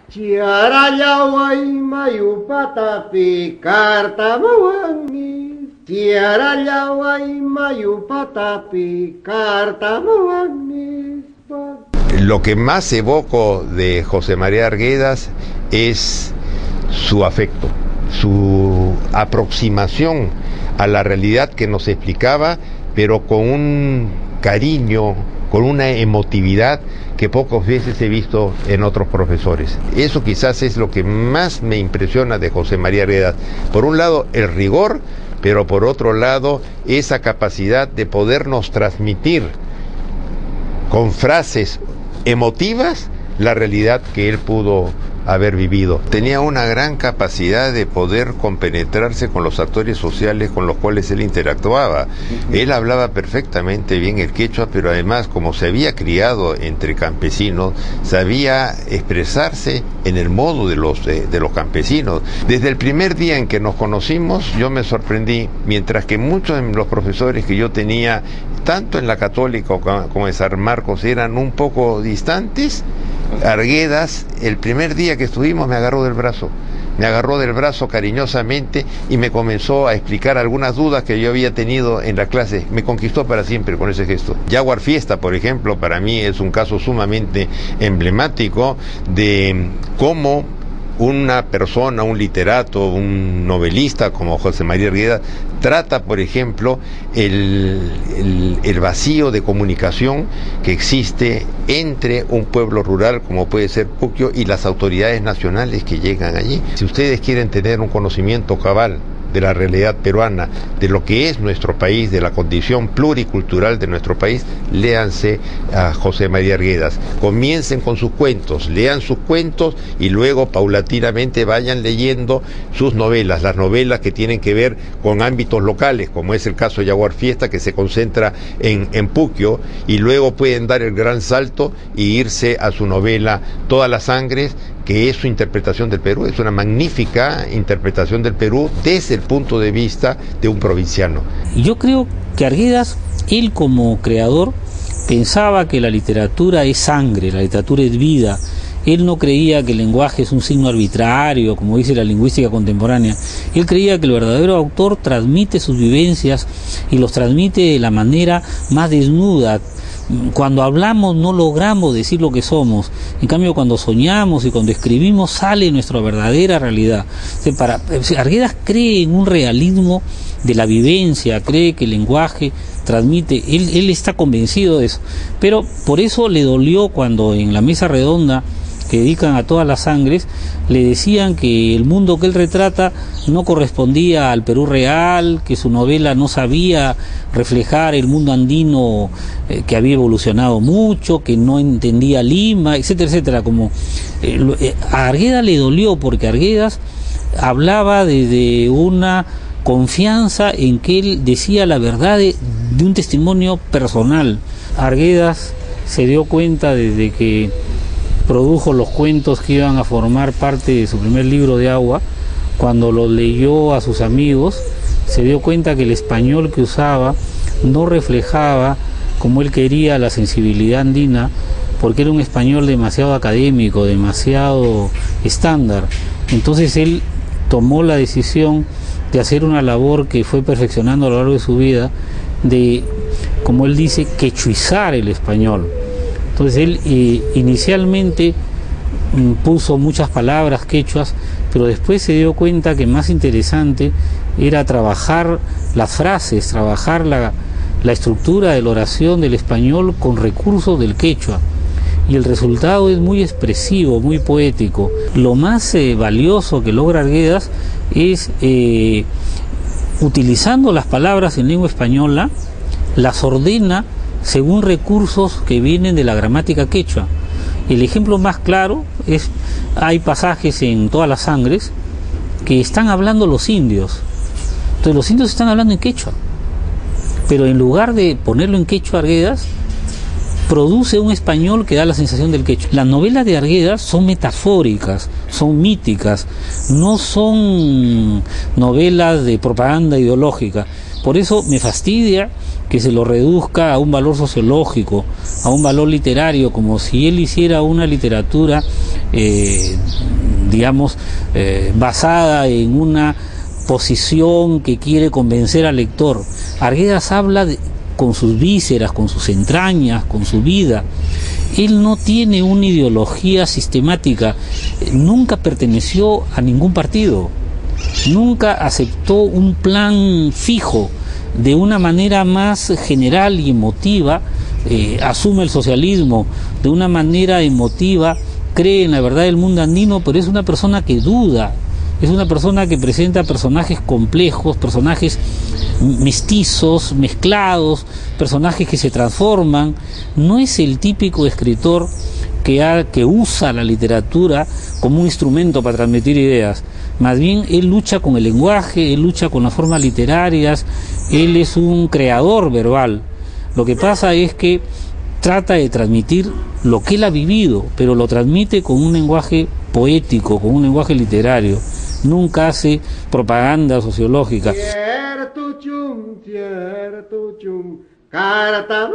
Chiarayaway mayupatapi kartamawangni. Chiarayaway mayupatapi kartamawangni. Lo que más evoco de José María Arguedas es su afecto, su aproximación a la realidad que nos explicaba, pero con un cariño, con una emotividad que pocas veces he visto en otros profesores. Eso quizás es lo que más me impresiona de José María Arguedas. Por un lado, el rigor, pero por otro lado, esa capacidad de podernos transmitir con frases emotivas la realidad que él pudo haber vivido. Tenía una gran capacidad de poder compenetrarse con los actores sociales con los cuales él interactuaba. Él hablaba perfectamente bien el quechua, pero además, como se había criado entre campesinos, sabía expresarse en el modo de los campesinos. Desde el primer día en que nos conocimos, yo me sorprendí, mientras que muchos de los profesores que yo tenía, tanto en la Católica como en San Marcos, eran un poco distantes, Arguedas, el primer día que estuvimos, me agarró del brazo cariñosamente y me comenzó a explicar algunas dudas que yo había tenido en la clase. Me conquistó para siempre con ese gesto. Jaguar Fiesta, por ejemplo, para mí es un caso sumamente emblemático de cómo una persona, un literato, un novelista como José María Arguedas trata, por ejemplo, el vacío de comunicación que existe entre un pueblo rural como puede ser Puquio y las autoridades nacionales que llegan allí. Si ustedes quieren tener un conocimiento cabal de la realidad peruana, de lo que es nuestro país, de la condición pluricultural de nuestro país, léanse a José María Arguedas. Comiencen con sus cuentos, lean sus cuentos y luego paulatinamente vayan leyendo sus novelas, las novelas que tienen que ver con ámbitos locales, como es el caso de Jaguar Fiesta, que se concentra en Puquio, y luego pueden dar el gran salto y irse a su novela Todas las Sangres, que es su interpretación del Perú. Es una magnífica interpretación del Perú desde el punto de vista de un provinciano. Yo creo que Arguedas, él como creador, pensaba que la literatura es sangre, la literatura es vida. Él no creía que el lenguaje es un signo arbitrario, como dice la lingüística contemporánea. Él creía que el verdadero autor transmite sus vivencias y los transmite de la manera más desnuda. Cuando hablamos no logramos decir lo que somos, en cambio cuando soñamos y cuando escribimos sale nuestra verdadera realidad. Arguedas cree en un realismo de la vivencia, cree que el lenguaje transmite, él está convencido de eso, pero por eso le dolió cuando en la mesa redonda que dedican a Todas las Sangres, le decían que el mundo que él retrata no correspondía al Perú real, que su novela no sabía reflejar el mundo andino que había evolucionado mucho, que no entendía Lima, etcétera, etcétera. A Arguedas le dolió porque Arguedas hablaba de una confianza en que él decía la verdad de un testimonio personal. Arguedas se dio cuenta desde que produjo los cuentos que iban a formar parte de su primer libro de Agua, cuando los leyó a sus amigos, se dio cuenta que el español que usaba no reflejaba como él quería la sensibilidad andina, porque era un español demasiado académico, demasiado estándar. Entonces él tomó la decisión de hacer una labor que fue perfeccionando a lo largo de su vida, de, como él dice, quechuizar el español. Entonces él inicialmente puso muchas palabras quechuas, pero después se dio cuenta que más interesante era trabajar las frases, trabajar la estructura de la oración del español con recursos del quechua. Y el resultado es muy expresivo, muy poético. Lo más valioso que logra Arguedas es, utilizando las palabras en lengua española, las ordena según recursos que vienen de la gramática quechua. El ejemplo más claro es, hay pasajes en Todas las Sangres que están hablando los indios. Entonces los indios están hablando en quechua, pero en lugar de ponerlo en quechua, Arguedas produce un español que da la sensación del quechua. Las novelas de Arguedas son metafóricas, son míticas, no son novelas de propaganda ideológica. Por eso me fastidia que se lo reduzca a un valor sociológico, a un valor literario, como si él hiciera una literatura, basada en una posición que quiere convencer al lector. Arguedas habla con sus vísceras, con sus entrañas, con su vida. Él no tiene una ideología sistemática, nunca perteneció a ningún partido, nunca aceptó un plan fijo. De una manera más general y emotiva, asume el socialismo, de una manera emotiva cree en la verdad del mundo andino, pero es una persona que duda, es una persona que presenta personajes complejos, personajes mestizos, mezclados, personajes que se transforman. No es el típico escritor que usa la literatura como un instrumento para transmitir ideas. Más bien él lucha con el lenguaje, él lucha con las formas literarias, él es un creador verbal. Lo que pasa es que trata de transmitir lo que él ha vivido, pero lo transmite con un lenguaje poético, con un lenguaje literario. Nunca hace propaganda sociológica. Cierto chum, carta